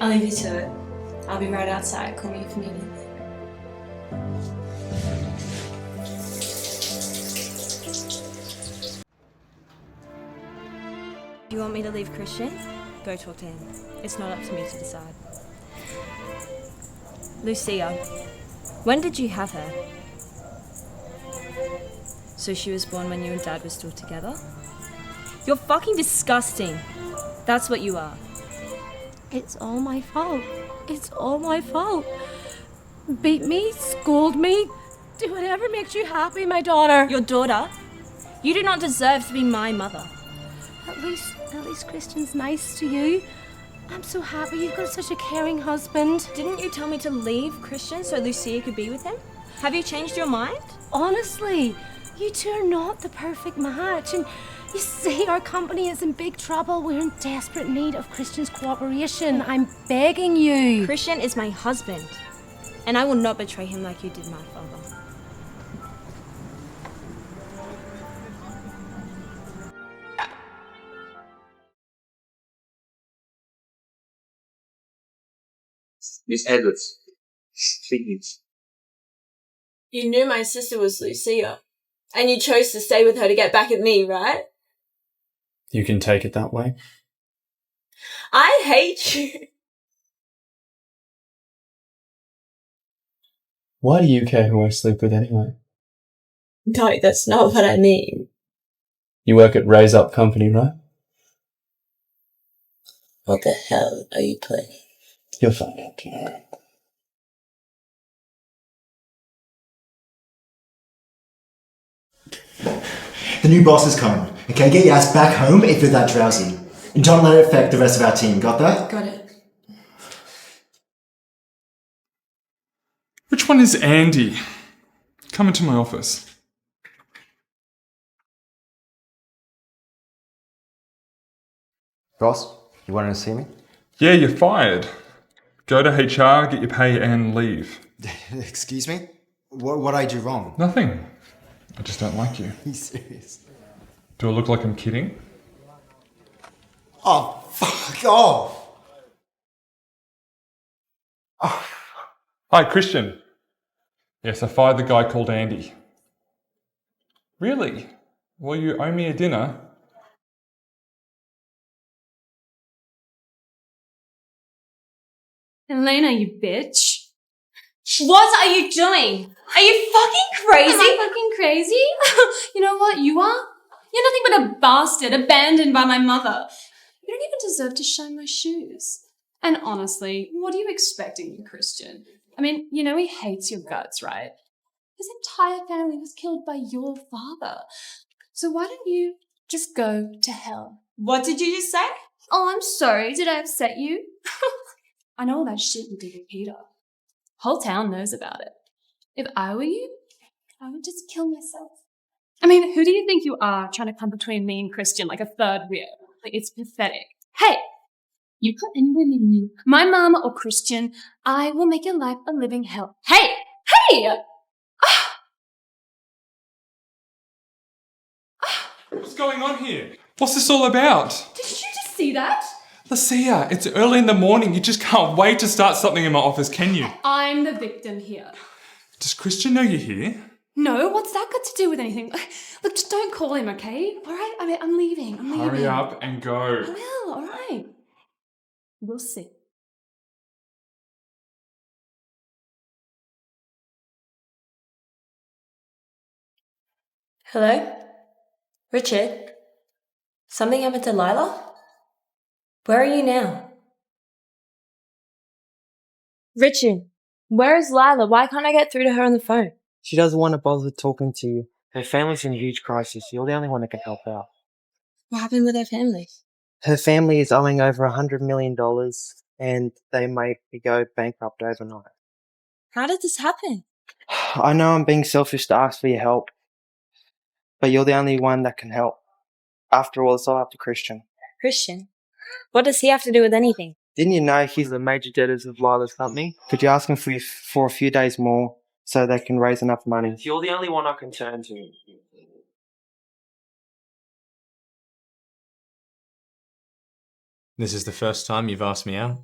I'll leave you to it. I'll be right outside. Call me if you need anything. Do you want me to leave Christian? Go talk to him. It's not up to me to decide. Lucia, when did you have her? So she was born when you and Dad were still together? You're fucking disgusting. That's what you are. It's all my fault. It's all my fault. Beat me, scold me, do whatever makes you happy, my daughter. Your daughter? You do not deserve to be my mother. At least Christian's nice to you. I'm so happy you've got such a caring husband. Didn't you tell me to leave Christian so Lucia could be with him? Have you changed your mind? Honestly, you two are not the perfect match. And you see, our company is in big trouble. We're in desperate need of Christian's cooperation. I'm begging you. Christian is my husband, and I will not betray him like you did my father. Miss Edwards, please. You knew my sister was Lucia, and you chose to stay with her to get back at me, right? You can take it that way. I hate you. Why do you care who I sleep with anyway? No, that's not what I mean. You work at Raise Up Company, right? What the hell are you playing? You'll find out tomorrow. The new boss is coming. Okay, get your ass back home if you're that drowsy. And don't let it affect the rest of our team, got that? Got it. Which one is Andy? Come into my office. Ross, you wanted to see me? Yeah, you're fired. Go to HR, get your pay and leave. Excuse me? What I do wrong? Nothing. I just don't like you. Are you serious? Do I look like I'm kidding? Oh, fuck off! Oh. Hi, Christian. Yes, I fired the guy called Andy. Really? Well, you owe me a dinner. Elena, you bitch. What are you doing? Are you fucking crazy? Am I fucking crazy? You know what you are? You're nothing but a bastard abandoned by my mother. You don't even deserve to shine my shoes. And honestly, what are you expecting, Christian? I mean, you know he hates your guts, right? His entire family was killed by your father. So why don't you just go to hell? What did you just say? Oh, I'm sorry. Did I upset you? I know all that shit you did with Peter. Whole town knows about it. If I were you, I would just kill myself. I mean, who do you think you are trying to come between me and Christian like a third wheel? Like, it's pathetic. Hey, you put anyone in you, my mom or Christian, I will make your life a living hell. Hey! What's going on here? What's this all about? Did you just see that? Lucia, it's early in the morning. You just can't wait to start something in my office, can you? I'm the victim here. Does Christian know you're here? No, what's that got to do with anything? Look, just don't call him, okay? All right? I mean, I'm leaving. Hurry up and go. I will, all right. We'll see. Hello? Richard? Something happened to Lila? Where are you now? Richard, where is Lila? Why can't I get through to her on the phone? She doesn't want to bother talking to you. Her family's in a huge crisis. You're the only one that can help out. What happened with her family? Her family is owing over $100 million and they may go bankrupt overnight. How did this happen? I know I'm being selfish to ask for your help, but you're the only one that can help. After all, it's all up to Christian. Christian? What does he have to do with anything? Didn't you know he's the major debtors of Lila's company? Could you ask him for a few days more so they can raise enough money? You're the only one I can turn to. This is the first time you've asked me out?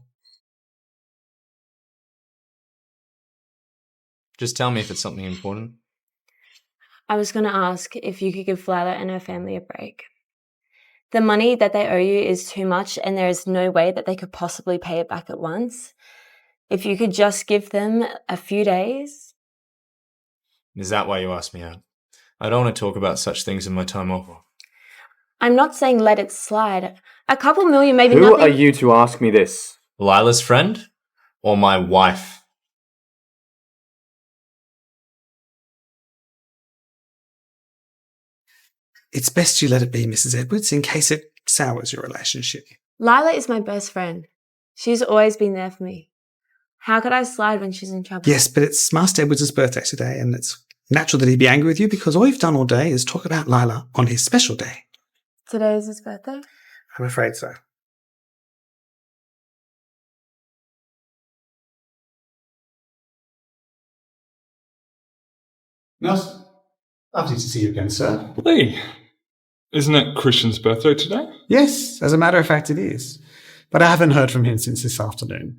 Just tell me if it's something important. I was going to ask if you could give Lila and her family a break. The money that they owe you is too much and there is no way that they could possibly pay it back at once. If you could just give them a few days. Is that why you asked me out? I don't want to talk about such things in my time off. I'm not saying let it slide. A couple million, maybe Who nothing. are you to ask me this? Lila's friend? Or my wife? It's best you let it be, Mrs. Edwards, in case it sours your relationship. Lila is my best friend. She's always been there for me. How could I slide when she's in trouble? Yes, but it's Master Edwards' birthday today, and it's natural that he'd be angry with you because all you've done all day is talk about Lila on his special day. Today is his birthday? I'm afraid so. Nelson, lovely to see you again, sir. Lee, isn't it Christian's birthday today? Yes, as a matter of fact it is. But I haven't heard from him since this afternoon.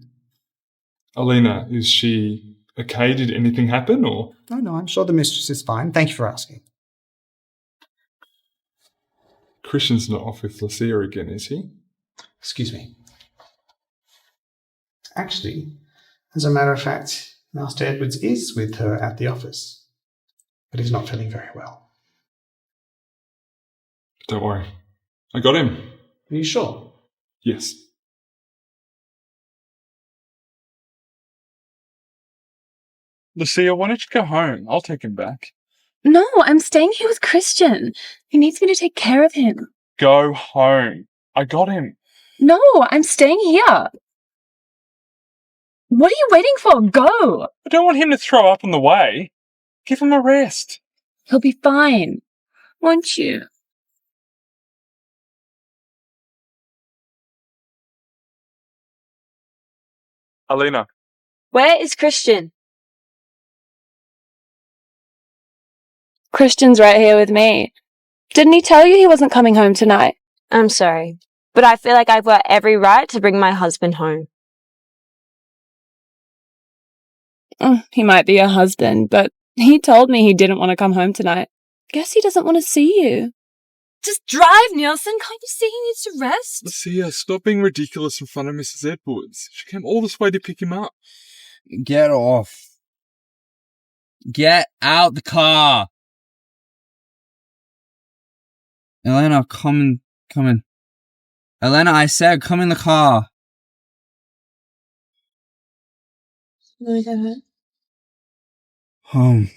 Elena, is she okay? Did anything happen or? Oh, no, I'm sure the mistress is fine. Thank you for asking. Christian's not off with Lucia again, is he? Excuse me. Actually, as a matter of fact, Master Edwards is with her at the office. But he's not feeling very well. Don't worry. I got him. Are you sure? Yes. Lucia, why don't you go home? I'll take him back. No, I'm staying here with Christian. He needs me to take care of him. Go home. I got him. No, I'm staying here. What are you waiting for? Go! I don't want him to throw up on the way. Give him a rest. He'll be fine. Won't you? Elena. Where is Christian? Christian's right here with me. Didn't he tell you he wasn't coming home tonight? I'm sorry, but I feel like I've got every right to bring my husband home. He might be your husband, but he told me he didn't want to come home tonight. Guess he doesn't want to see you. Just drive, Nielsen. Can't you see he needs to rest? Lucia, stop being ridiculous in front of Mrs. Edwards. She came all this way to pick him up. Get off. Get out the car. Elena, come in. Elena, I said come in the car. Let me go home. Home.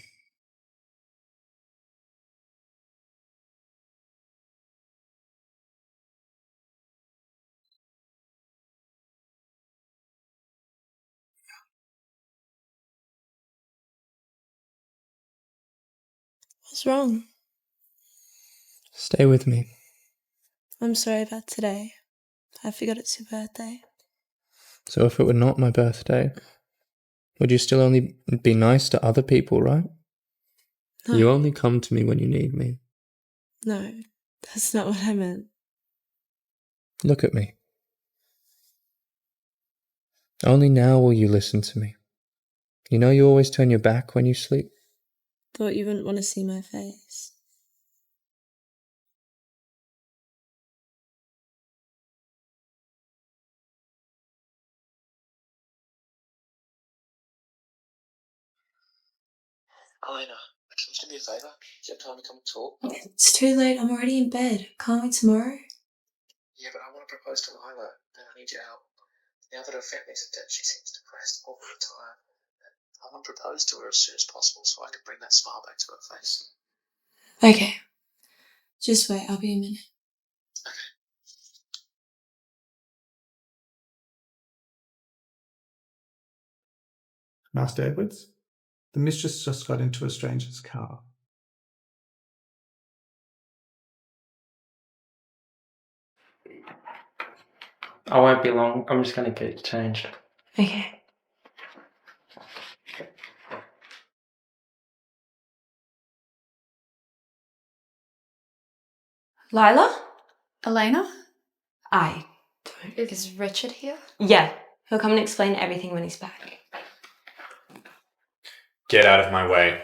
What's wrong? Stay with me. I'm sorry about today. I forgot it's your birthday. So if it were not my birthday, would you still only be nice to other people, right? No. You only come to me when you need me. No, that's not what I meant. Look at me. Only now will you listen to me. You know you always turn your back when you sleep. Thought you wouldn't want to see my face. Elena, can you do me a favour? Do you have time to come and talk? It's too late. I'm already in bed. Can't we tomorrow? Yeah, but I want to propose to Lila, and I need your help. Now that her family's in debt, she seems depressed all the time. I want to propose to her as soon as possible so I can bring that smile back to her face. Okay. Just wait. I'll be a minute. Master Edwards, the mistress just got into a stranger's car. I won't be long. I'm just going to get it changed. Okay. Lila? Elena? Aye. Is Richard here? Yeah, he'll come and explain everything when he's back. Get out of my way.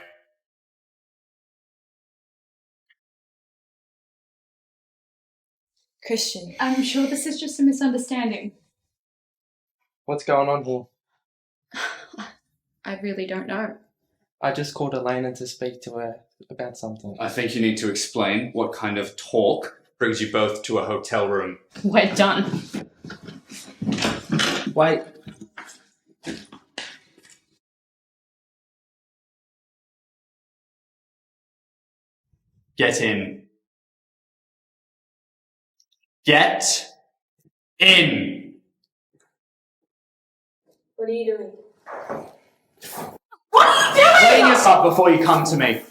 Christian. I'm sure this is just a misunderstanding. What's going on here? I really don't know. I just called Elena to speak to her about something. I think you need to explain what kind of talk brings you both to a hotel room. We're done. Wait. Get in. Get in! What are you doing? What are you doing? Clean this up before you come to me.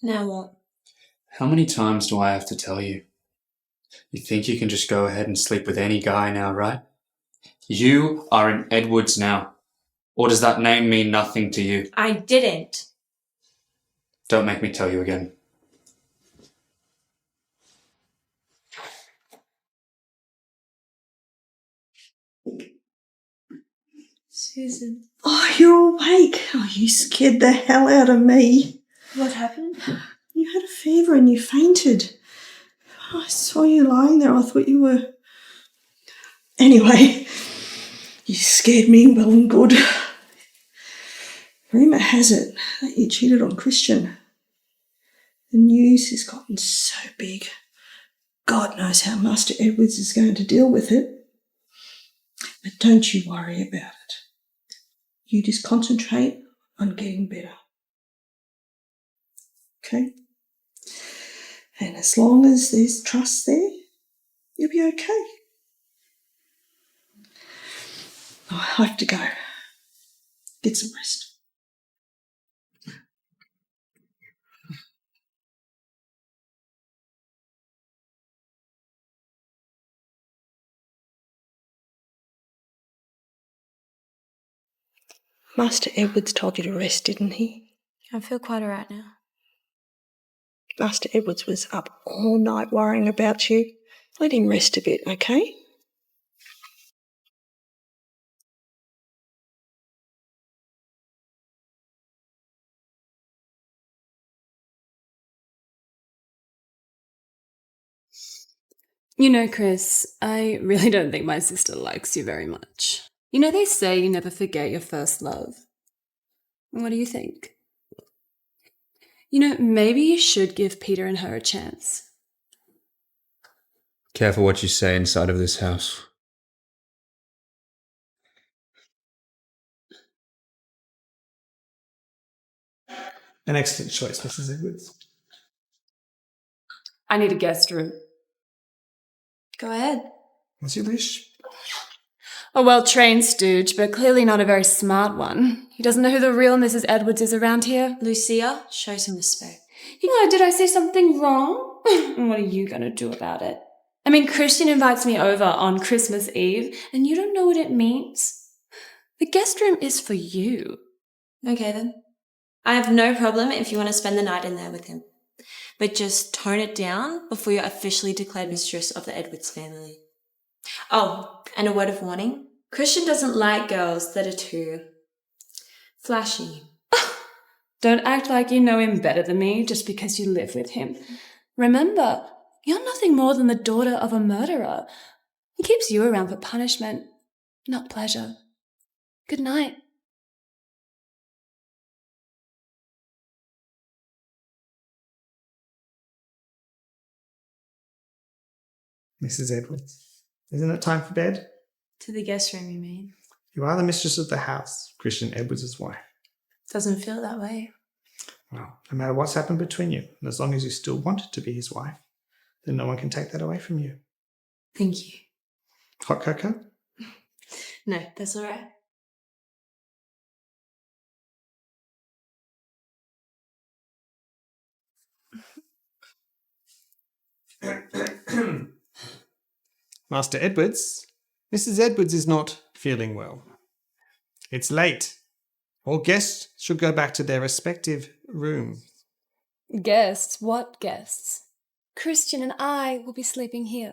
Now what? How many times do I have to tell you? You think you can just go ahead and sleep with any guy now, right? You are in Edwards now. Or does that name mean nothing to you? I didn't. Don't make me tell you again. Susan. Oh, you're awake. Oh, you scared the hell out of me. What happened? You had a fever and you fainted. I saw you lying there. I thought you were... Anyway, you scared me well and good. Rumour has it that you cheated on Christian. The news has gotten so big. God knows how Master Edwards is going to deal with it. But don't you worry about it. You just concentrate on getting better. Okay? And as long as there's trust there, you'll be okay. Oh, I have to go. Get some rest. Master Edwards told you to rest, didn't he? I feel quite alright now. Master Edwards was up all night worrying about you. Let him rest a bit, okay? You know, Chris, I really don't think my sister likes you very much. You know, they say you never forget your first love. What do you think? You know, maybe you should give Peter and her a chance. Careful what you say inside of this house. An excellent choice, Mrs. Edwards. I need a guest room. Go ahead. As you wish. A well-trained stooge, but clearly not a very smart one. He doesn't know who the real Mrs. Edwards is around here. Lucia, show some respect. You know, did I say something wrong? What are you going to do about it? I mean, Christian invites me over on Christmas Eve, and you don't know what it means? The guest room is for you. Okay then. I have no problem if you want to spend the night in there with him. But just tone it down before you're officially declared mistress of the Edwards family. Oh, and a word of warning. Christian doesn't like girls that are too flashy. Don't act like you know him better than me just because you live with him. Remember, you're nothing more than the daughter of a murderer. He keeps you around for punishment, not pleasure. Good night. Mrs. Edwards, isn't it time for bed? To the guest room, you mean? You are the mistress of the house, Christian Edwards' wife. Doesn't feel that way. Well, no matter what's happened between you, and as long as you still wanted to be his wife, then no one can take that away from you. Thank you. Hot cocoa? No, that's all right. Master Edwards, Mrs. Edwards is not feeling well. It's late. All guests should go back to their respective rooms. Guests? What guests? Christian and I will be sleeping here.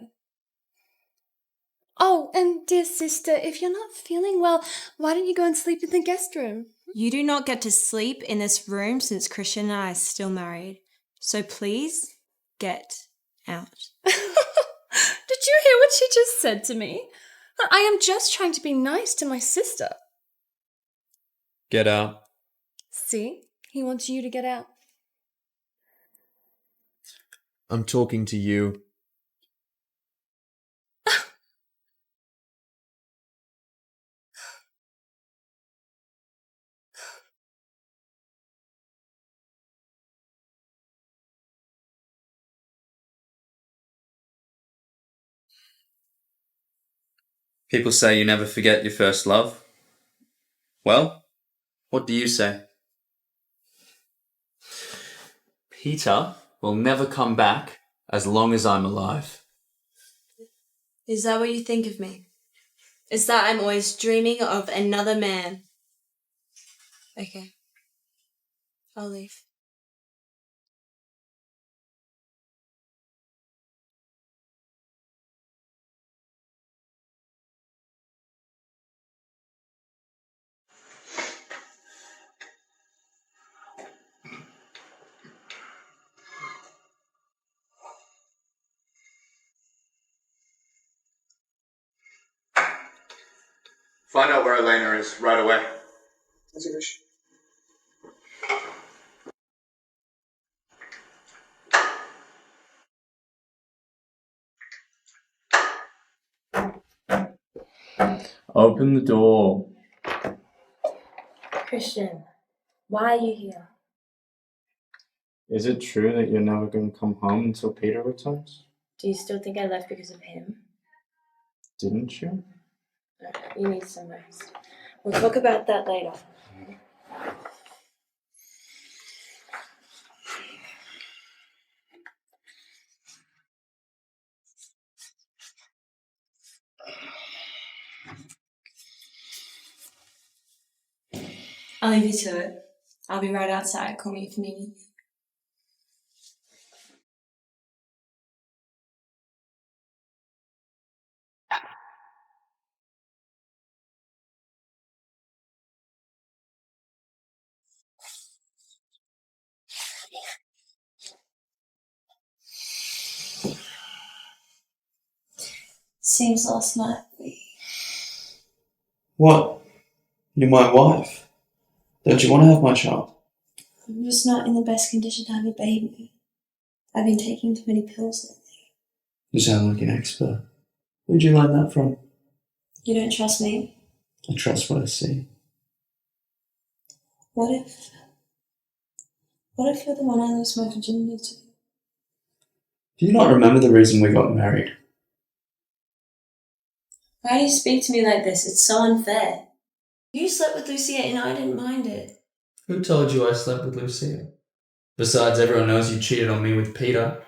Oh, and dear sister, if you're not feeling well, why don't you go and sleep in the guest room? You do not get to sleep in this room since Christian and I are still married. So please, get out. Did you hear what she just said to me? I am just trying to be nice to my sister. Get out. See? He wants you to get out. I'm talking to you. People say you never forget your first love. Well, what do you say? Peter will never come back as long as I'm alive. Is that what you think of me? Is that I'm always dreaming of another man? Okay. I'll leave. Find out where Elena is right away. That's a wish. Open the door. Christian, why are you here? Is it true that you're never going to come home until Peter returns? Do you still think I left because of him? Didn't you? No, you need some rest. We'll talk about that later. I'll leave you to it. I'll be right outside. Call me if you need anything. Seems last night What? You're my wife. Don't you want to have my child? I'm just not in the best condition to have a baby. I've been taking too many pills lately. You sound like an expert. Where'd you learn that from? You don't trust me? I trust what I see. What if you're the one I lost my virginity to? Do you not remember the reason we got married? Why do you speak to me like this? It's so unfair. You slept with Lucia and I didn't mind it. Who told you I slept with Lucia? Besides, everyone knows you cheated on me with Peter.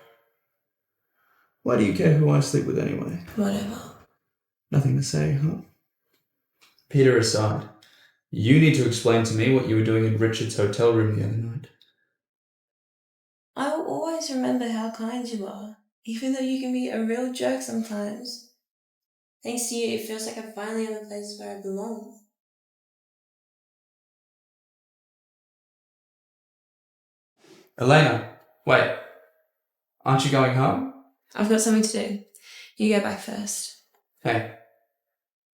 Why do you care who I sleep with anyway? Whatever. Nothing to say, huh? Peter aside, you need to explain to me what you were doing in Richard's hotel room the other night. I will always remember how kind you are, even though you can be a real jerk sometimes. Thanks to you, it feels like I'm finally in a place where I belong. Elena, wait. Aren't you going home? I've got something to do. You go back first. Hey.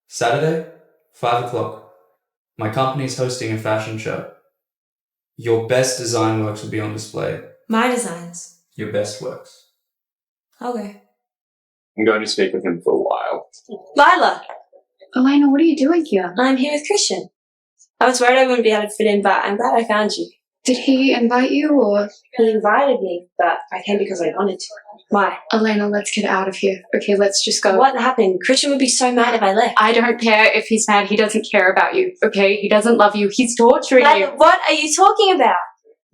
Saturday, 5 o'clock. My company's hosting a fashion show. Your best design works will be on display. My designs. Your best works. Okay. I'm going to speak with him for a while. Lila! Elena, what are you doing here? I'm here with Christian. I was worried I wouldn't be able to fit in, but I'm glad I found you. Did he invite you or? He invited me, but I came because I wanted to. Why? Elena, let's get out of here. Okay, let's just go. What happened? Christian would be so mad if I left. I don't care if he's mad. He doesn't care about you, okay? He doesn't love you. He's torturing you. What are you talking about?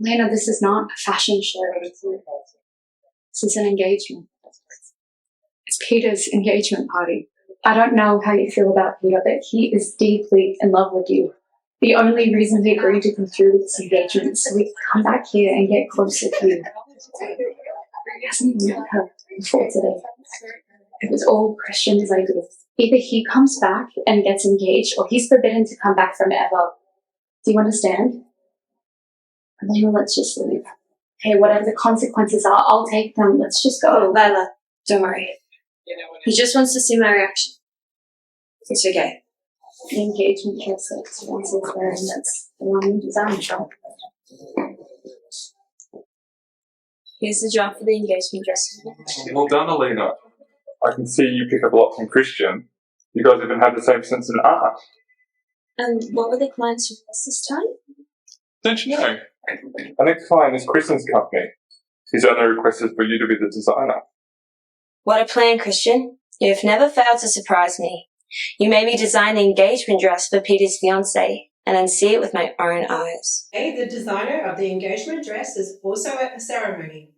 Elena, this is not a fashion show. This is an engagement. It's Peter's engagement party. I don't know how you feel about Peter, but he is deeply in love with you. The only reason he agreed to come through with this engagement is so we can come back here and get closer to you. He hasn't met her before today. It was all Christian's idea. Either he comes back and gets engaged, or he's forbidden to come back from ever. Do you understand? And then let's just leave. Okay, whatever the consequences are, I'll take them. Let's just go. Lila, don't worry. He just wants to see my reaction. It's okay. The engagement dress that once it's wearing, that's the one you designed for. Here's the job for the engagement dress. Well done, Elena. I can see you pick up a lot from Christian. You guys even have the same sense of art. And what were the client's requests this time? Don't you know? Our next client is Christian's company. His only request is for you to be the designer. What a plan, Christian. You've never failed to surprise me. You made me design the engagement dress for Peter's fiancée, and then see it with my own eyes. The designer of the engagement dress is also at the ceremony.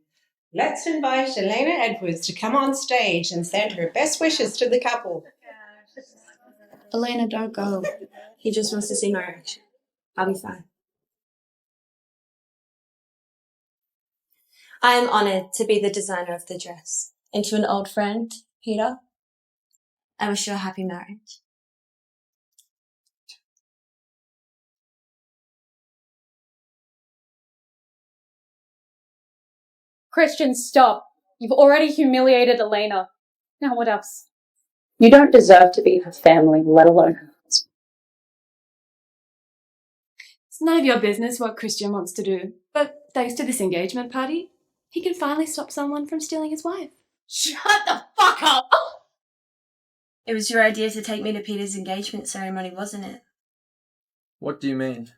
Let's invite Elena Edwards to come on stage and send her best wishes to the couple. Elena, don't go. He just wants to see my reaction. I'll be fine. I am honoured to be the designer of the dress. And to an old friend, Peter, I wish you a happy marriage. Christian, stop. You've already humiliated Elena. Now what else? You don't deserve to be her family, let alone her husband. It's none of your business what Christian wants to do. But thanks to this engagement party, he can finally stop someone from stealing his wife. Shut the fuck up! It was your idea to take me to Peter's engagement ceremony, wasn't it? What do you mean?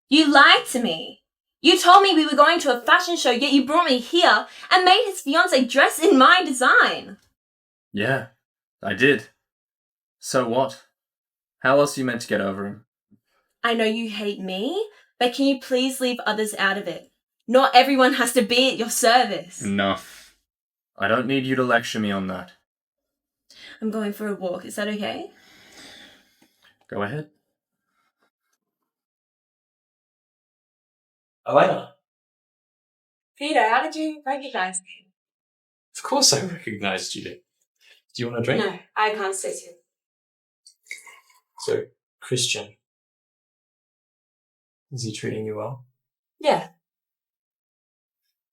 You lied to me. You told me we were going to a fashion show, yet you brought me here and made his fiancée dress in my design. Yeah, I did. So what? How else are you meant to get over him? I know you hate me, but can you please leave others out of it? Not everyone has to be at your service. Enough. I don't need you to lecture me on that. I'm going for a walk. Is that okay? Go ahead. Elena. Peter, how did you recognise me? Of course I recognised you. Do you want a drink? No, I can't sit here. So, Christian. Is he treating you well? Yeah.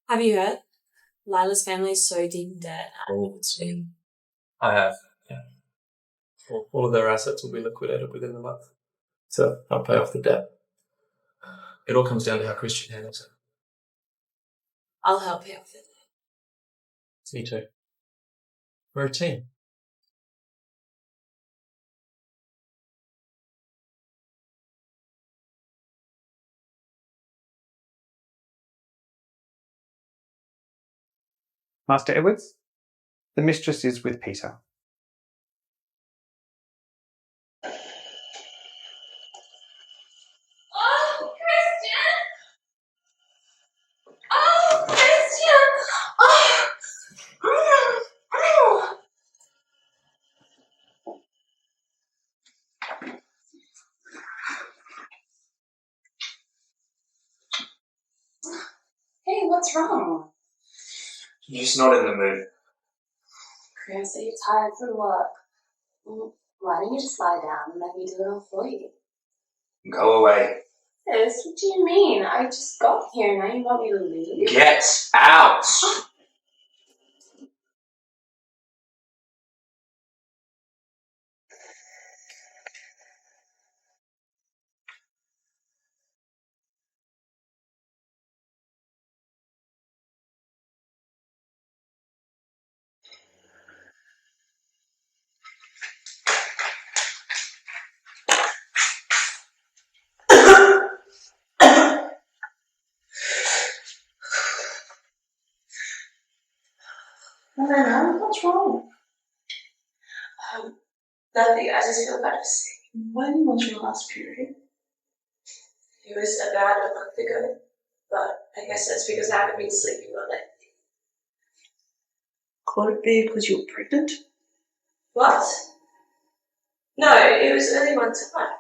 Have you heard? Lila's family is so deep in debt. I have, yeah. Well, all of their assets will be liquidated within the month. So, I'll pay off the debt. It all comes down to how Christian handles it. I'll help you with it. Me too. We're a team. Master Edwards, the mistress is with Peter. Oh, Christian! Oh, Christian! Oh! Hey, what's wrong? You're just not in the mood. Chris, are you tired from work? Why don't you just lie down and let me do it all for you? Go away. Chris, what do you mean? I just got here, now you want me to leave? Get out! Elena, what's wrong? Nothing, I just feel kind of sick. When was your last period? It was about a month ago, but I guess that's because I haven't been sleeping all night. Could it be because you're pregnant? What? No, it was only one time.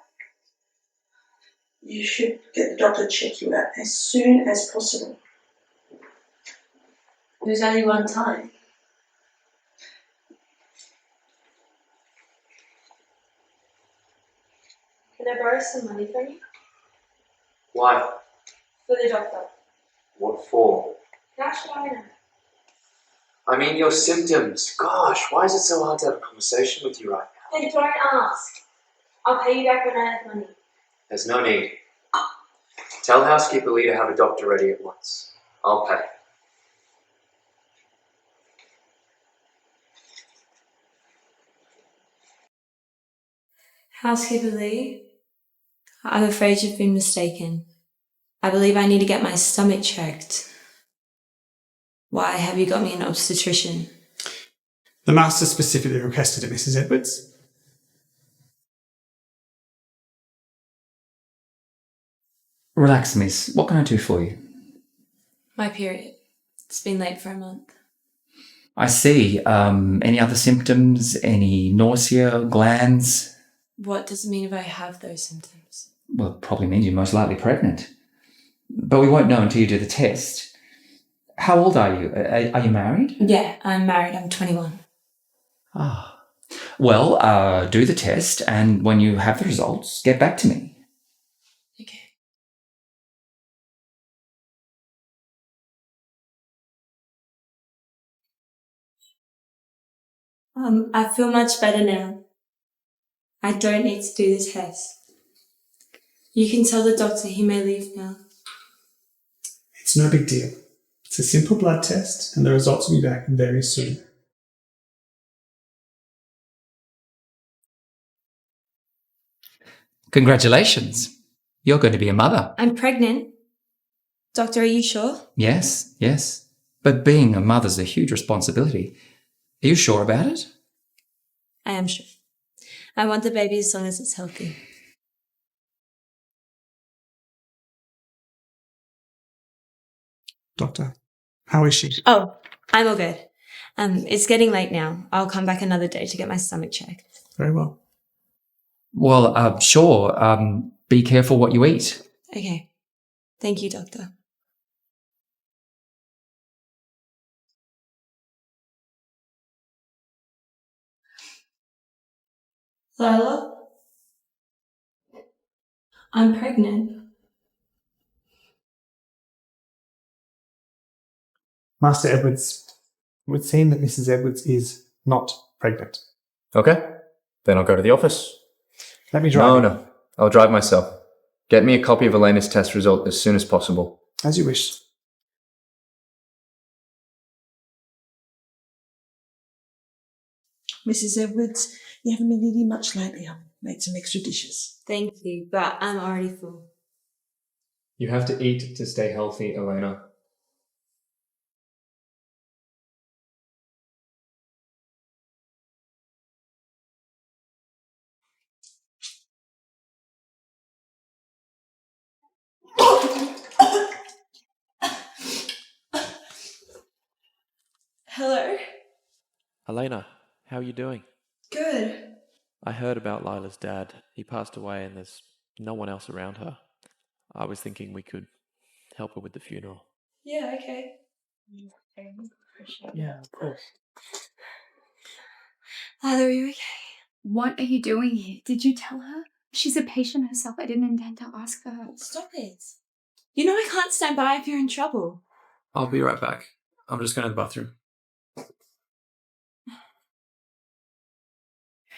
You should get the doctor to check you out as soon as possible. It was only one time. Can I borrow some money from you? Why? For the doctor. What for? How should I know? I mean, your symptoms. Gosh, why is it so hard to have a conversation with you right now? Then don't ask. I'll pay you back when I have money. There's no need. Tell housekeeper Lee to have a doctor ready at once. I'll pay. Housekeeper Lee, I'm afraid you've been mistaken. I believe I need to get my stomach checked. Why have you got me an obstetrician? The master specifically requested it, Mrs. Edwards. Relax, miss. What can I do for you? My period. It's been late for a month. I see. Any other symptoms? Any nausea, glands? What does it mean if I have those symptoms? Well, it probably means you're most likely pregnant. But we won't know until you do the test. How old are you? Are you married? Yeah, I'm married. I'm 21. Ah. Well, do the test, and when you have the results, get back to me. Okay. I feel much better now. I don't need to do the test. You can tell the doctor he may leave now. It's no big deal. It's a simple blood test, and the results will be back very soon. Congratulations. You're going to be a mother. I'm pregnant. Doctor, are you sure? Yes, yes. But being a mother's a huge responsibility. Are you sure about it? I am sure. I want the baby as long as it's healthy. Doctor, how is she? Oh, I'm all good. It's getting late now. I'll come back another day to get my stomach checked. Very well. Well, sure. Be careful what you eat. Okay. Thank you, doctor. Lila? I'm pregnant. Master Edwards, it would seem that Mrs. Edwards is not pregnant. Okay, then I'll go to the office. Let me drive. No, I'll drive myself. Get me a copy of Elena's test result as soon as possible. As you wish. Mrs. Edwards, you haven't been eating much lately. I've made some extra dishes. Thank you, but I'm already full. You have to eat to stay healthy, Elena. Hello? Elena, how are you doing? Good. I heard about Lila's dad. He passed away and there's no one else around her. I was thinking we could help her with the funeral. Yeah, okay. Yeah, of course. Lila, are you okay? What are you doing here? Did you tell her? She's a patient herself. I didn't intend to ask her. Stop it. You know I can't stand by if you're in trouble. I'll be right back. I'm just going to the bathroom.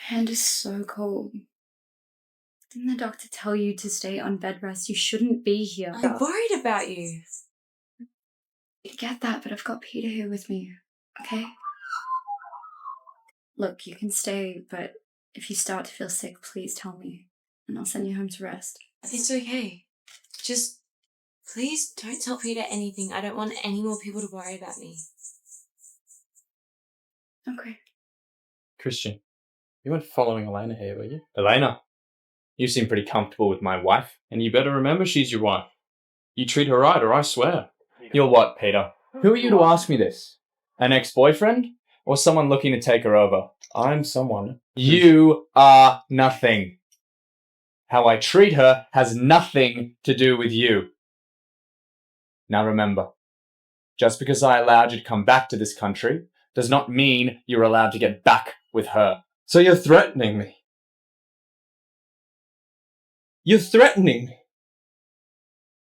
Your hand is so cold. Didn't the doctor tell you to stay on bed rest? You shouldn't be here. I'm worried about you. I get that, but I've got Peter here with me, okay? Look, you can stay, but if you start to feel sick, please tell me, and I'll send you home to rest. It's okay. Just, please don't tell Peter anything. I don't want any more people to worry about me. Okay. Christian, you weren't following Elena here, were you? Elena, you seem pretty comfortable with my wife, and you better remember she's your wife. You treat her right, or I swear. You're what, Peter? Who are you to ask me this? An ex-boyfriend? or someone looking to take her over. I'm someone. You are nothing. How I treat her has nothing to do with you. Now remember, just because I allowed you to come back to this country does not mean you're allowed to get back with her. So you're threatening me? You're threatening me?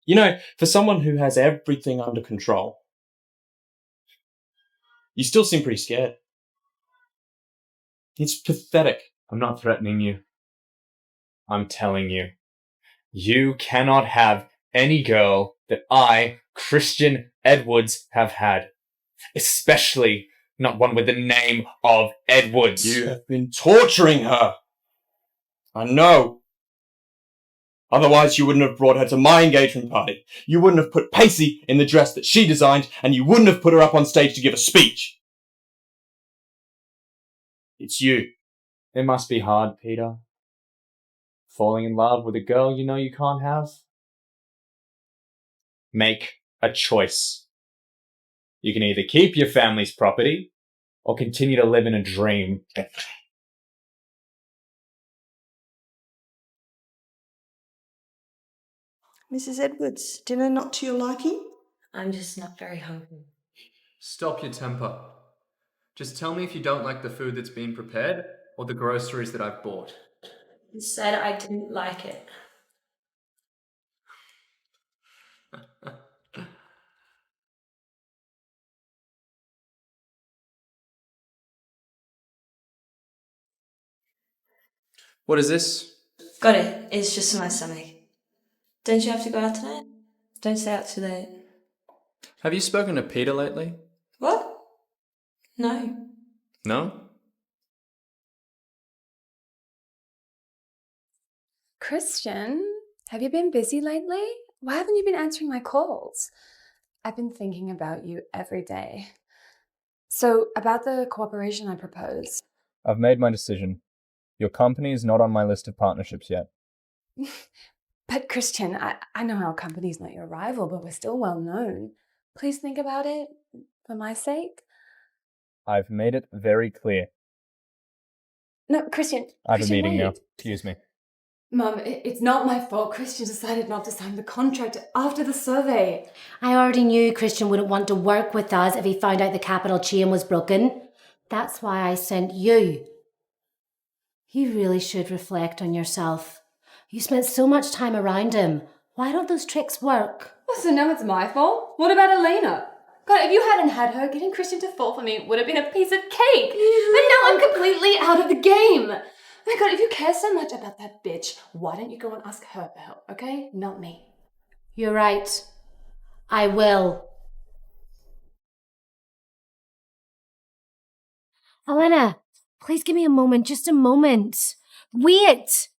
You know, for someone who has everything under control, you still seem pretty scared. It's pathetic. I'm not threatening you. I'm telling you. You cannot have any girl that I, Christian Edwards, have had. Especially not one with the name of Edwards. You have been torturing her. I know. Otherwise, you wouldn't have brought her to my engagement party. You wouldn't have put Pacey in the dress that she designed, and you wouldn't have put her up on stage to give a speech. It's you. It must be hard, Peter. Falling in love with a girl you know you can't have? Make a choice. You can either keep your family's property or continue to live in a dream. Mrs. Edwards, dinner not to your liking? I'm just not very hungry. Stop your temper. Just tell me if you don't like the food that's been prepared or the groceries that I've bought. You said I didn't like it. What is this? Got it. It's just in my stomach. Don't you have to go out tonight? Don't stay out too late. Have you spoken to Peter lately? What? No. No? Christian, have you been busy lately? Why haven't you been answering my calls? I've been thinking about you every day. So, about the cooperation I proposed. I've made my decision. Your company is not on my list of partnerships yet. But Christian, I know our company's not your rival, but we're still well known. Please think about it for my sake. I've made it very clear. No, Christian. I have a meeting wait. now. Excuse me. Mum, it's not my fault. Christian decided not to sign the contract after the survey. I already knew Christian wouldn't want to work with us if he found out the capital chain was broken. That's why I sent you. You really should reflect on yourself. You spent so much time around him. Why don't those tricks work? Oh, so now it's my fault? What about Elena? God, if you hadn't had her, getting Christian to fall for me would have been a piece of cake. But now I'm completely out of the game. Oh my God, if you care so much about that bitch, why don't you go and ask her for help, okay? Not me. You're right. I will. Elena, please give me a moment, just a moment. Wait!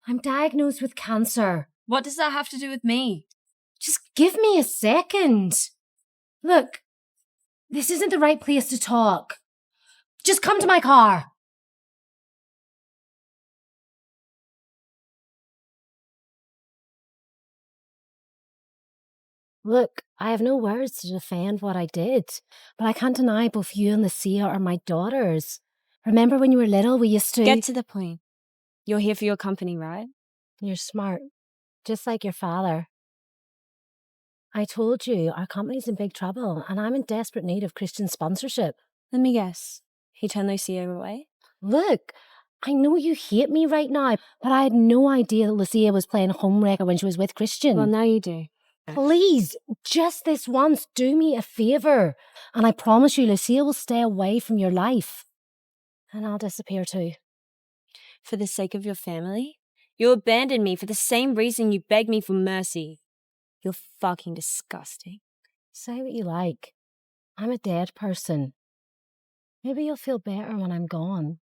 I'm diagnosed with cancer. What does that have to do with me? Just give me a second. Look, this isn't the right place to talk. Just come to my car. Look, I have no words to defend what I did, but I can't deny both you and Lucia are my daughters. Remember when you were little, we used to... Get to the point. You're here for your company, right? You're smart, just like your father. I told you, our company's in big trouble, and I'm in desperate need of Christian sponsorship. Let me guess. He turned Lucia away? Look, I know you hate me right now, but I had no idea that Lucia was playing homewrecker when she was with Christian. Well, now you do. Please, just this once, do me a favour. And I promise you, Lucia will stay away from your life. And I'll disappear too. For the sake of your family? You abandoned me for the same reason you begged me for mercy. You're fucking disgusting. Say what you like. I'm a dead person. Maybe you'll feel better when I'm gone.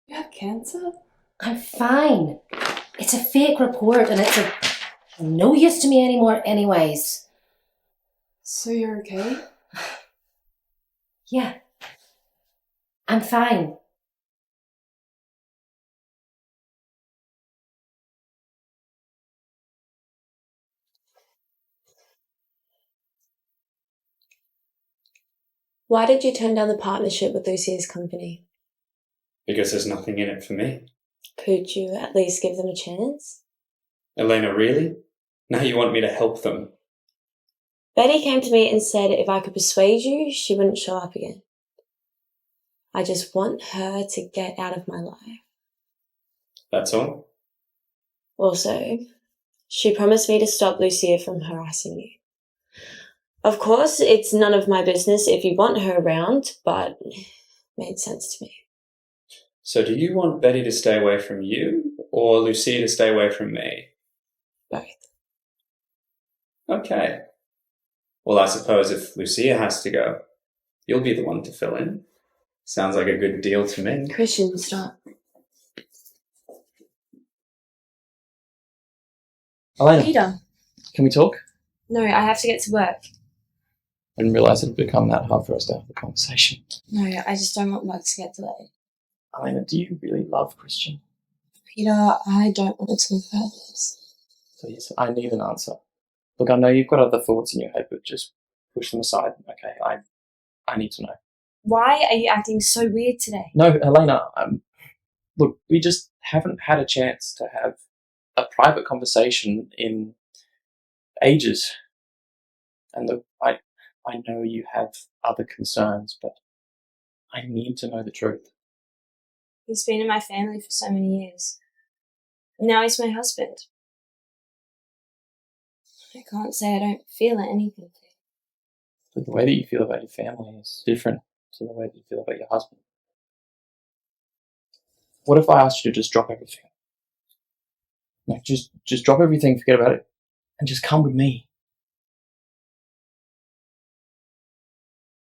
You have cancer? I'm fine. It's a fake report and it's no use to me anymore anyways. So you're okay? Yeah. I'm fine. Why did you turn down the partnership with Lucia's company? Because there's nothing in it for me. Could you at least give them a chance? Elena, really? Now you want me to help them? Betty came to me and said if I could persuade you, she wouldn't show up again. I just want her to get out of my life. That's all? Also, she promised me to stop Lucia from harassing you. Of course, it's none of my business if you want her around, but it made sense to me. So do you want Betty to stay away from you, or Lucia to stay away from me? Both. Okay. Well, I suppose if Lucia has to go, you'll be the one to fill in. Sounds like a good deal to me. Christian, stop. Elena, Peter. can we talk? No, I have to get to work. I didn't realise it had become that hard for us to have the conversation. No, I just don't want work to get delayed. Elena, do you really love Christian? Peter, I don't want it to look like this. Please, I need an answer. Look, I know you've got other thoughts in your head, but just push them aside, okay? I need to know. Why are you acting so weird today? No, Elena, look, we just haven't had a chance to have a private conversation in ages. And look, I know you have other concerns, but I need to know the truth. He's been in my family for so many years. And now he's my husband. I can't say I don't feel anything. But the way that you feel about your family is different to the way that you feel about your husband. What if I asked you to just drop everything? Like, just drop everything, forget about it, and just come with me.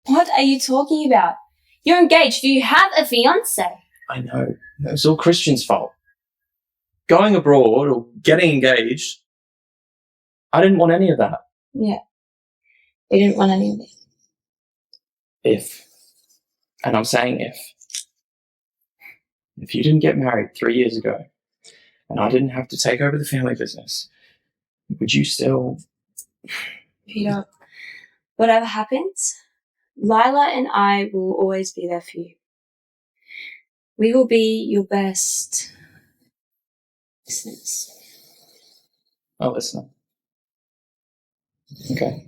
What are you talking about? You're engaged. Do you have a fiancé? I know. It's all Christian's fault. Going abroad or getting engaged, I didn't want any of that. Yeah. You didn't want any of it. If, and I'm saying if you didn't get married 3 years ago and I didn't have to take over the family business, would you still... Peter, whatever happens, Lila and I will always be there for you. We will be your best listeners. I'll listen. Okay.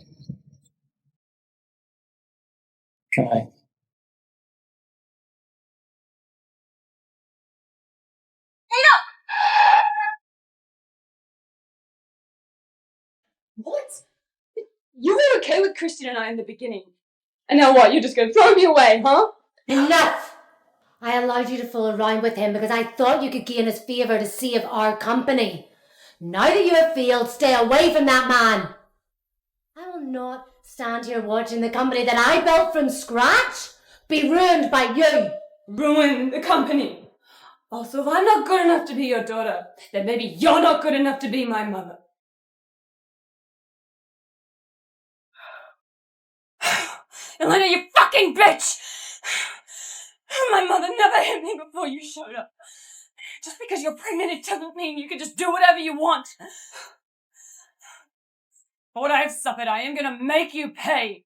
Can I? What? You were okay with Christian and I in the beginning. And now what? You're just going to throw me away, huh? Enough! I allowed you to fool around with him because I thought you could gain his favour to save our company. Now that you have failed, stay away from that man. I will not stand here watching the company that I built from scratch be ruined by you. Ruin the company. Also, if I'm not good enough to be your daughter, then maybe you're not good enough to be my mother. Elena, you fucking bitch! My mother never hit me before you showed up. Just because you're pregnant, it doesn't mean you can just do whatever you want. For what I have suffered, I am gonna make you pay.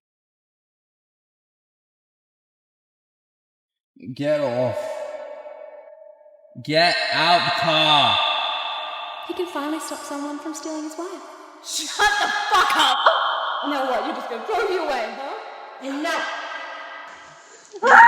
Get off. Get out the car. He can finally stop someone from stealing his wife. Shut the fuck up! Now what, you're just gonna throw me away, huh? Enough! What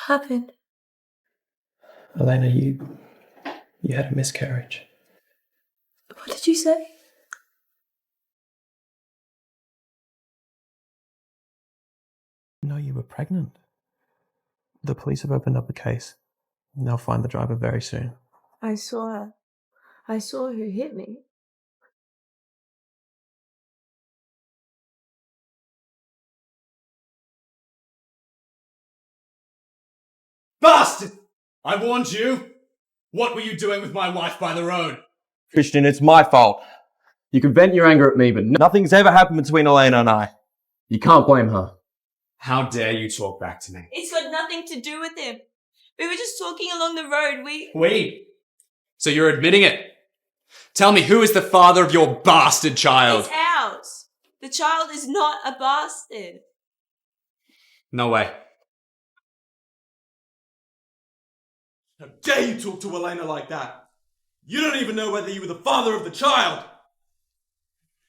happened? Elena, you had a miscarriage. What did you say? No, you were pregnant. The police have opened up a case. They'll find the driver very soon. I saw her. I saw who hit me. Bastard! I warned you! What were you doing with my wife by the road? Christian, it's my fault. You can vent your anger at me, but nothing's ever happened between Elena and I. You can't blame her. How dare you talk back to me? It's got nothing to do with him. We were just talking along the road. Wait. So you're admitting it? Tell me, who is the father of your bastard child? It's ours. The child is not a bastard. No way. How dare you talk to Elena like that? You don't even know whether you were the father of the child!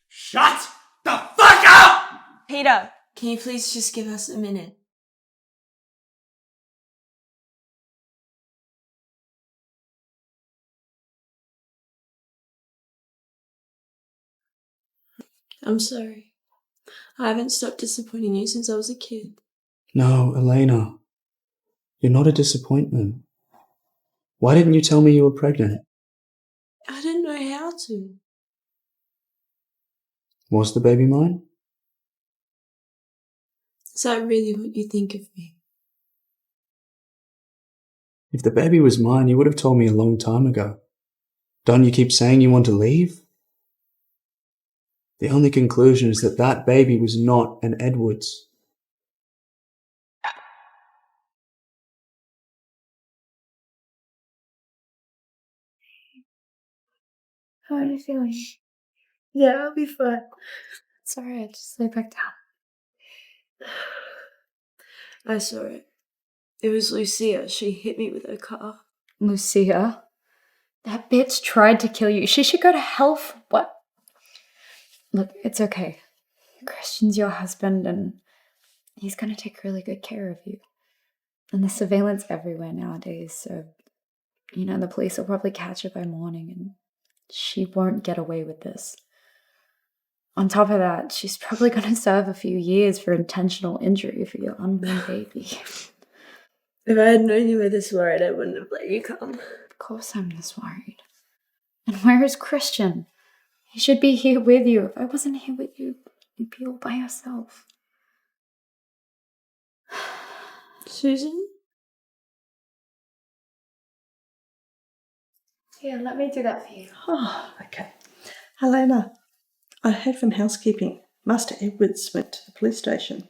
Shut the fuck up! Peter, can you please just give us a minute? I'm sorry. I haven't stopped disappointing you since I was a kid. No, Elena. You're not a disappointment. Why didn't you tell me you were pregnant? I didn't know how to. Was the baby mine? Is that really what you think of me? If the baby was mine, you would have told me a long time ago. Don't you keep saying you want to leave? The only conclusion is that that baby was not an Edwards. How are you feeling? Yeah, I'll be fine. It's alright, just lay back down. I saw it. It was Lucia. She hit me with her car. Lucia? That bitch tried to kill you. She should go to hell for what? Look, it's okay. Christian's your husband and he's gonna take really good care of you. And there's surveillance everywhere nowadays, so, the police will probably catch her by morning and she won't get away with this. On top of that, she's probably gonna serve a few years for intentional injury for your unborn baby. If I had known you were this worried, I wouldn't have let you come. Of course I'm this worried. And where is Christian? He should be here with you. If I wasn't here with you, you'd be all by yourself. Susan? Here, let me do that for you. Oh, okay. Elena, I heard from housekeeping. Master Edwards went to the police station.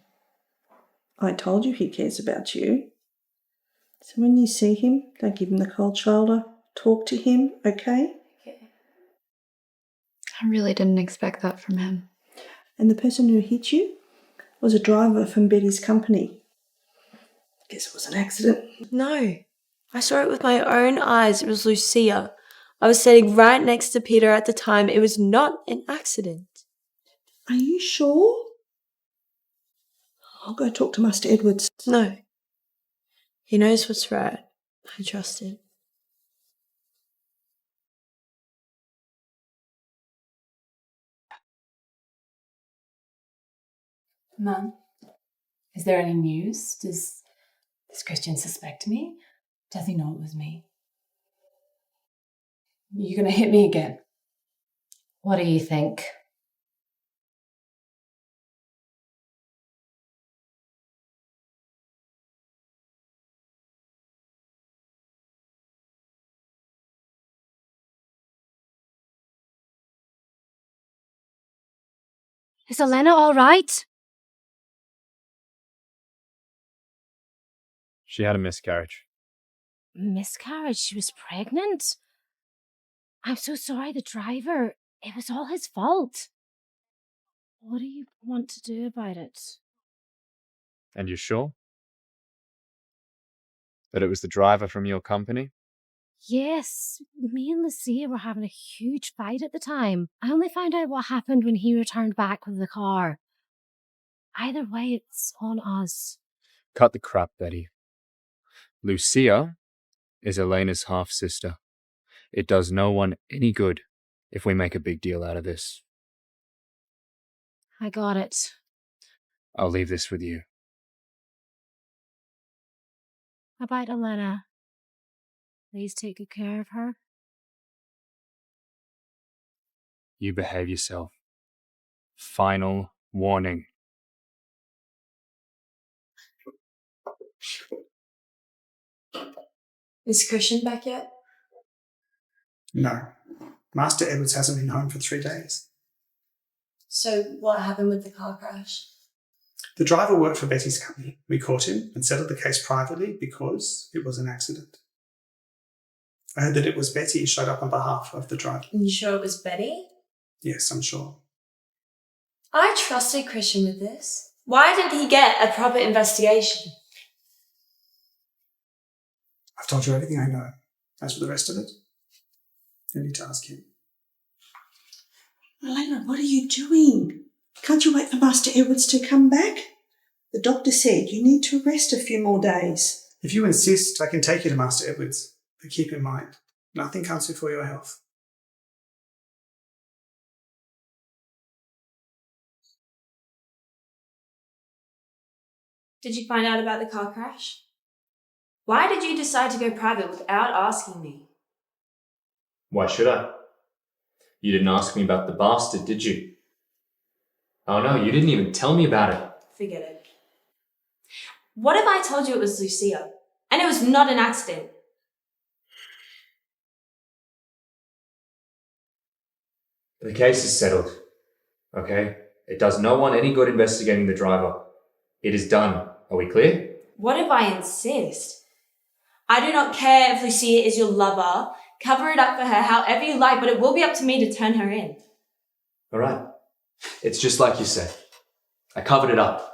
I told you he cares about you. So when you see him, don't give him the cold shoulder. Talk to him, okay? I really didn't expect that from him. And the person who hit you was a driver from Betty's company. Guess it was an accident. No. I saw it with my own eyes. It was Lucia. I was sitting right next to Peter at the time. It was not an accident. Are you sure? I'll go talk to Master Edwards. No. He knows what's right. I trust him. Mum, is there any news? Does Christian suspect me? Does he know it was me? You're gonna hit me again. What do you think? Is Elena all right? She had a miscarriage. Miscarriage? She was pregnant? I'm so sorry, the driver. It was all his fault. What do you want to do about it? And you're sure? That it was the driver from your company? Yes, me and Lucia were having a huge fight at the time. I only found out what happened when he returned back with the car. Either way, it's on us. Cut the crap, Betty. Lucia is Elena's half-sister. It does no one any good if we make a big deal out of this. I got it. I'll leave this with you. About Elena. Please take good care of her. You behave yourself. Final warning. Is Christian back yet? No. Master Edwards hasn't been home for 3 days. So what happened with the car crash? The driver worked for Betty's company. We caught him and settled the case privately because it was an accident. I heard that it was Betty who showed up on behalf of the driver. You sure it was Betty? Yes, I'm sure. I trusted Christian with this. Why didn't he get a proper investigation? I've told you everything I know. As for the rest of it, you need to ask him. Elena, what are you doing? Can't you wait for Master Edwards to come back? The doctor said you need to rest a few more days. If you insist, I can take you to Master Edwards. But keep in mind, nothing comes before your health. Did you find out about the car crash? Why did you decide to go private without asking me? Why should I? You didn't ask me about the bastard, did you? Oh no, you didn't even tell me about it. Forget it. What if I told you it was Lucia, and it was not an accident? The case is settled, okay? It does no one any good investigating the driver. It is done. Are we clear? What if I insist? I do not care if Lucia is your lover. Cover it up for her however you like, but it will be up to me to turn her in. All right. It's just like you said. I covered it up.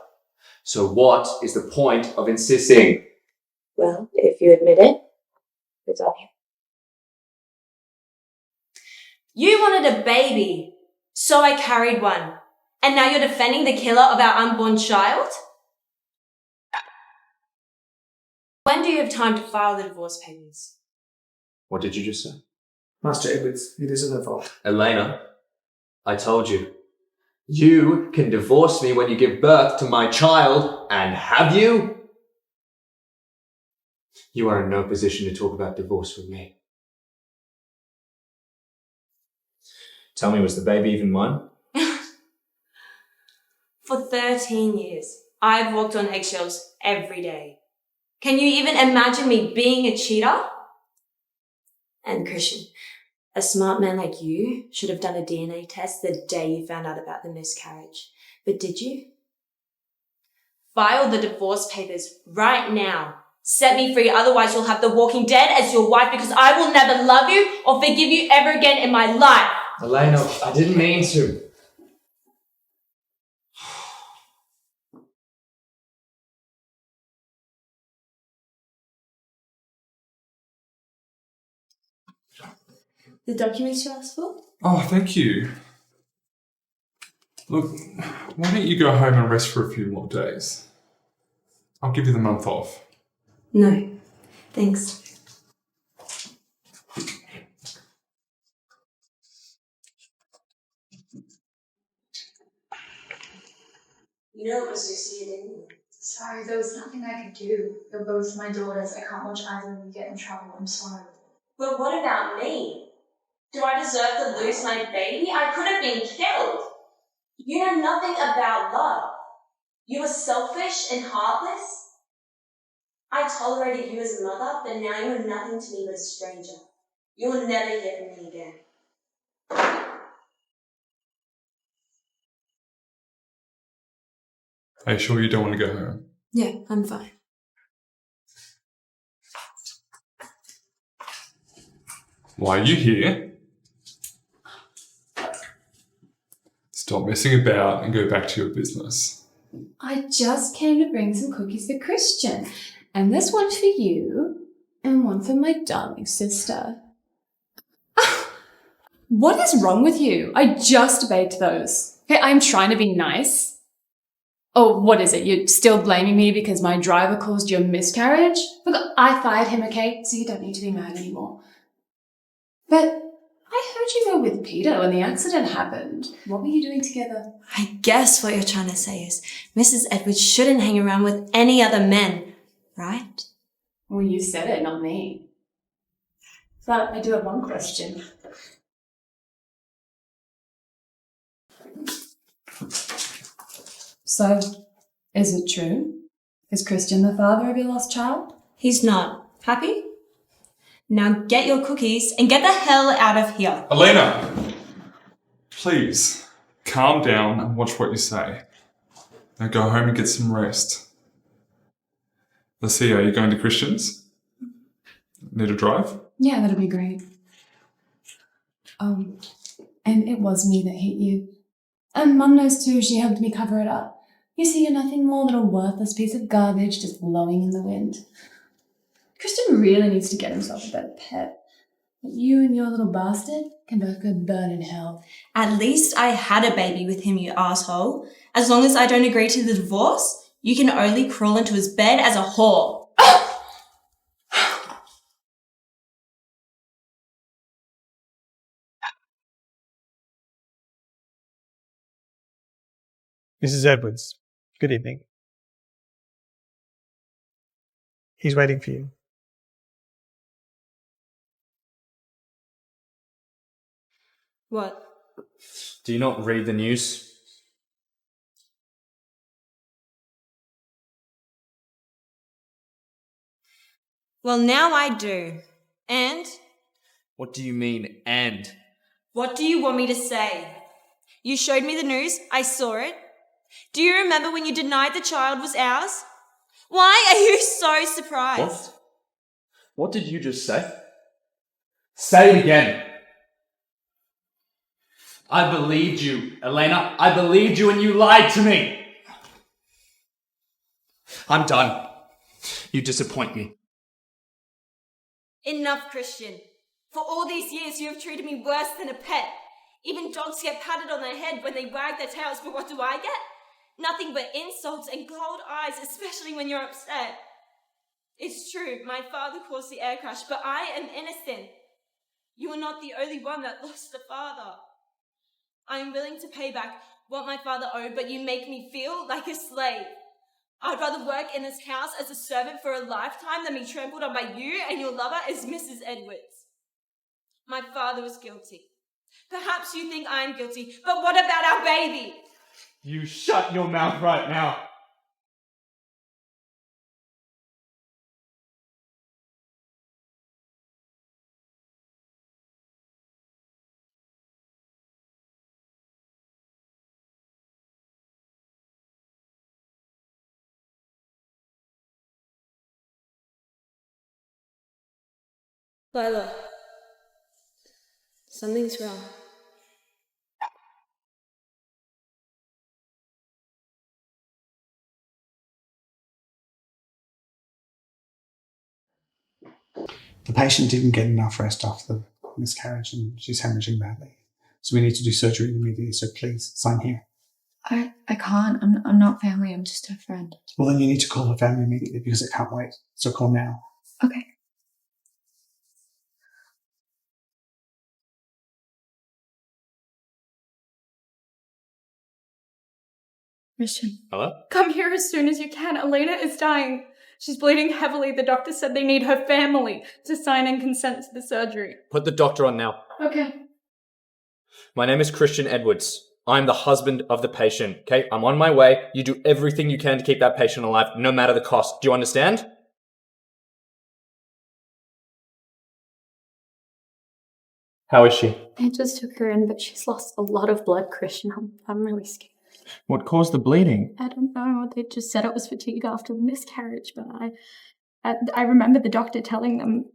So what is the point of insisting? Well, if you admit it, it's on you. You wanted a baby, so I carried one. And now you're defending the killer of our unborn child? When do you have time to file the divorce papers? What did you just say? Master Edwards, it isn't her fault. Elena, I told you. You can divorce me when you give birth to my child, and have you? You are in no position to talk about divorce with me. Tell me, was the baby even mine? For 13 years, I've walked on eggshells every day. Can you even imagine me being a cheater? And Christian, a smart man like you should have done a DNA test the day you found out about the miscarriage. But did you? File the divorce papers right now. Set me free, otherwise you'll have the Walking Dead as your wife because I will never love you or forgive you ever again in my life. Elena, I didn't mean to. The documents you asked for? Oh, thank you. Look, why don't you go home and rest for a few more days? I'll give you the month off. No, thanks. You know it was Lucia, didn't you? Sorry, there was nothing I could do. You're both my daughters. I can't watch either of you get in trouble. I'm sorry. But what about me? Do I deserve to lose my baby? I could have been killed. You know nothing about love. You were selfish and heartless. I tolerated you as a mother, but now you are nothing to me but a stranger. You will never hear from me again. Are you sure you don't want to go home? Yeah, I'm fine. Why are you here? Stop messing about and go back to your business. I just came to bring some cookies for Christian. And this one for you, and one for my darling sister. What is wrong with you? I just baked those. Okay, I'm trying to be nice. Oh, what is it? You're still blaming me because my driver caused your miscarriage? Look, I fired him, okay? So you don't need to be mad anymore. But I heard you were with Peter when the accident happened. What were you doing together? I guess what you're trying to say is Mrs. Edwards shouldn't hang around with any other men, right? Well, you said it, not me. But I do have one question. So, is it true? Is Christian the father of your lost child? He's not. Happy? Now get your cookies and get the hell out of here. Elena! Please, Calm down and watch what you say. Now go home and get some rest. Lucia, are you going to Christian's? Need a drive? Yeah, that'd be great. And it was me that hit you. And Mum knows too, she helped me cover it up. You see, you're nothing more than a worthless piece of garbage just blowing in the wind. Christian really needs to get himself a better pet. But you and your little bastard can both go burn in hell. At least I had a baby with him, you asshole. As long as I don't agree to the divorce, you can only crawl into his bed as a whore. Mrs. Edwards, good evening. He's waiting for you. What? Do you not read the news? Well, now I do. And? What do you mean, and? What do you want me to say? You showed me the news, I saw it. Do you remember when you denied the child was ours? Why are you so surprised? What did you just say? Say it again. I believed you, Elena. I believed you and you lied to me. I'm done. You disappoint me. Enough, Christian. For all these years, you have treated me worse than a pet. Even dogs get patted on their head when they wag their tails, but what do I get? Nothing but insults and cold eyes, especially when you're upset. It's true, my father caused the air crash, but I am innocent. You are not the only one that lost a father. I am willing to pay back what my father owed, but you make me feel like a slave. I'd rather work in this house as a servant for a lifetime than be trampled on by you and your lover as Mrs. Edwards. My father was guilty. Perhaps you think I'm guilty, but what about our baby? You shut your mouth right now. Lila, something's wrong. The patient didn't get enough rest after the miscarriage and she's hemorrhaging badly. So we need to do surgery immediately, so please sign here. I can't. I'm not family. I'm just a friend. Well, then you need to call her family immediately because it can't wait. So call now. Okay. Christian. Hello? Come here as soon as you can. Elena is dying. She's bleeding heavily. The doctor said they need her family to sign and consent to the surgery. Put the doctor on now. Okay. My name is Christian Edwards. I'm the husband of the patient, okay? I'm on my way. You do everything you can to keep that patient alive, no matter the cost. Do you understand? How is she? I just took her in, but she's lost a lot of blood, Christian. I'm really scared. What caused the bleeding? I don't know. They just said it was fatigue after the miscarriage, but I remember the doctor telling them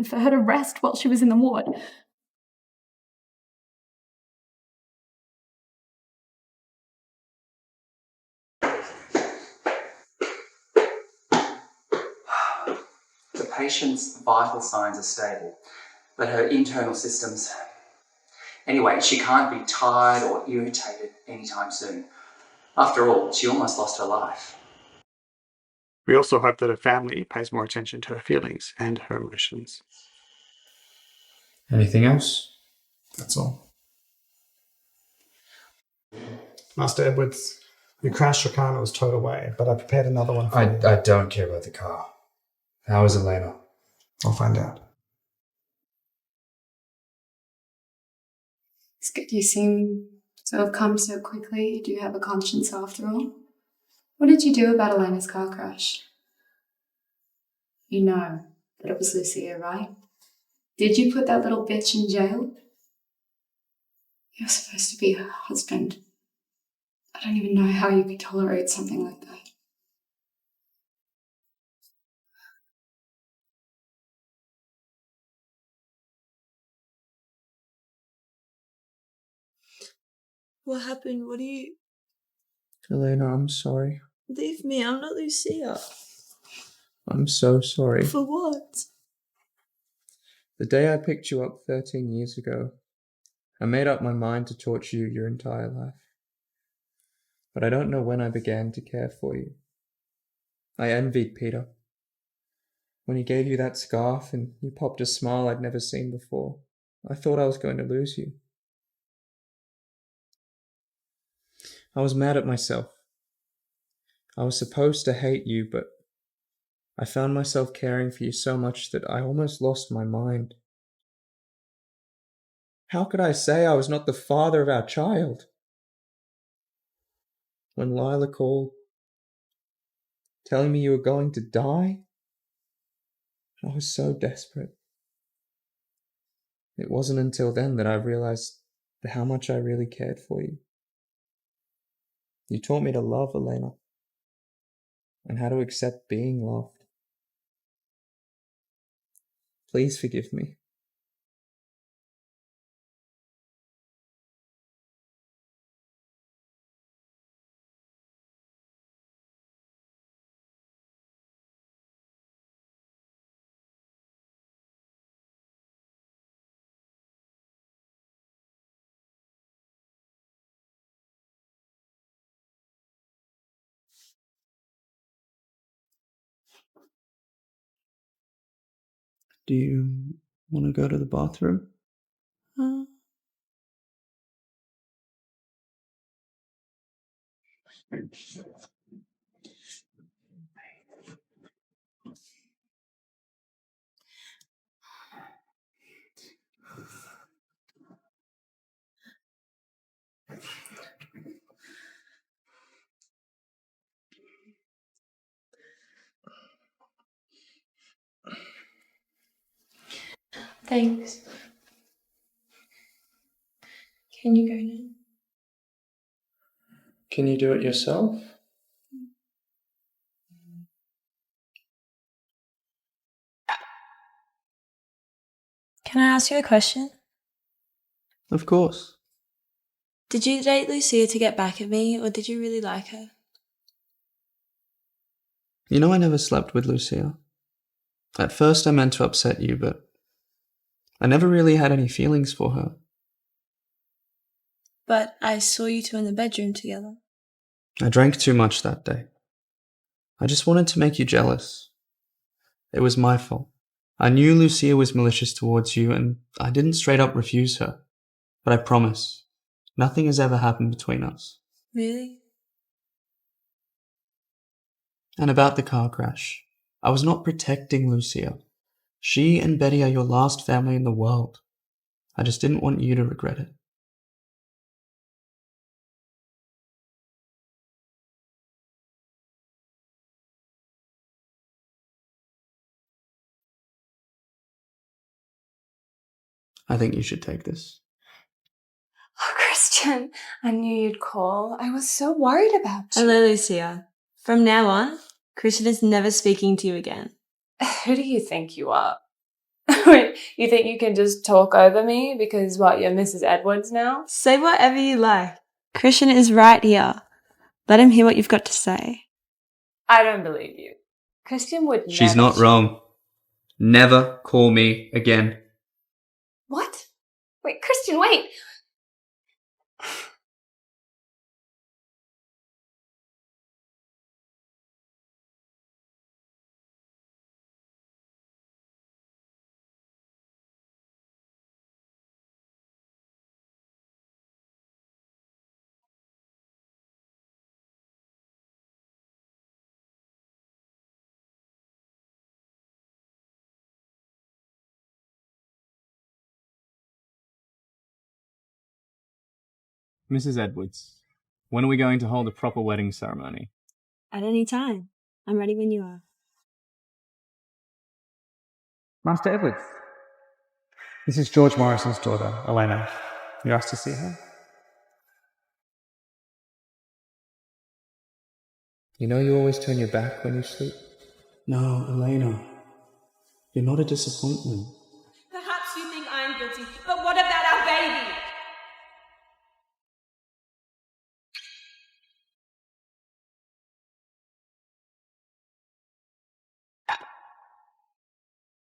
for her to rest while she was in the ward. The patient's vital signs are stable, but her internal systems... Anyway, she can't be tired or irritated anytime soon. After all, she almost lost her life. We also hope that her family pays more attention to her feelings and her emotions. Anything else? That's all. Master Edwards, you crashed your car and it was towed away, but I prepared another one for you. I don't care about the car. How is Elena? I'll find out. It's good you seem to have come so quickly. You do have a conscience after all. What did you do about Elena's car crash? You know that it was Lucia, right? Did you put that little bitch in jail? You're supposed to be her husband. I don't even know how you could tolerate something like that. What happened? What do you... Elena, I'm sorry. Leave me, I'm not Lucia. I'm so sorry. For what? The day I picked you up 13 years ago, I made up my mind to torture you your entire life. But I don't know when I began to care for you. I envied Peter. When he gave you that scarf and you popped a smile I'd never seen before, I thought I was going to lose you. I was mad at myself. I was supposed to hate you, but I found myself caring for you so much that I almost lost my mind. How could I say I was not the father of our child? When Lila called, telling me you were going to die, I was so desperate. It wasn't until then that I realized how much I really cared for you. You taught me to love, Elena, and how to accept being loved. Please forgive me. Do you want to go to the bathroom? Thanks. Can you go now? Can you do it yourself? Can I ask you a question? Of course. Did you date Lucia to get back at me, or did you really like her? You know I never slept with Lucia. At first I meant to upset you, but I never really had any feelings for her. But I saw you two in the bedroom together. I drank too much that day. I just wanted to make you jealous. It was my fault. I knew Lucia was malicious towards you, and I didn't straight up refuse her. But I promise, nothing has ever happened between us. Really? And about the car crash, I was not protecting Lucia. She and Betty are your last family in the world. I just didn't want you to regret it. I think you should take this. Oh, Christian, I knew you'd call. I was so worried about you. Hello, Lucia. From now on, Christian is never speaking to you again. Who do you think you are? Wait, you think you can just talk over me because, what, you're Mrs. Edwards now? Say whatever you like. Christian is right here. Let him hear what you've got to say. I don't believe you. Christian would never... She's not wrong. Never call me again. What? Wait, Christian, wait! Mrs. Edwards, when are we going to hold a proper wedding ceremony? At any time. I'm ready when you are. Master Edwards, this is George Morrison's daughter, Elena. You asked to see her? You know you always turn your back when you sleep? No, Elena. You're not a disappointment.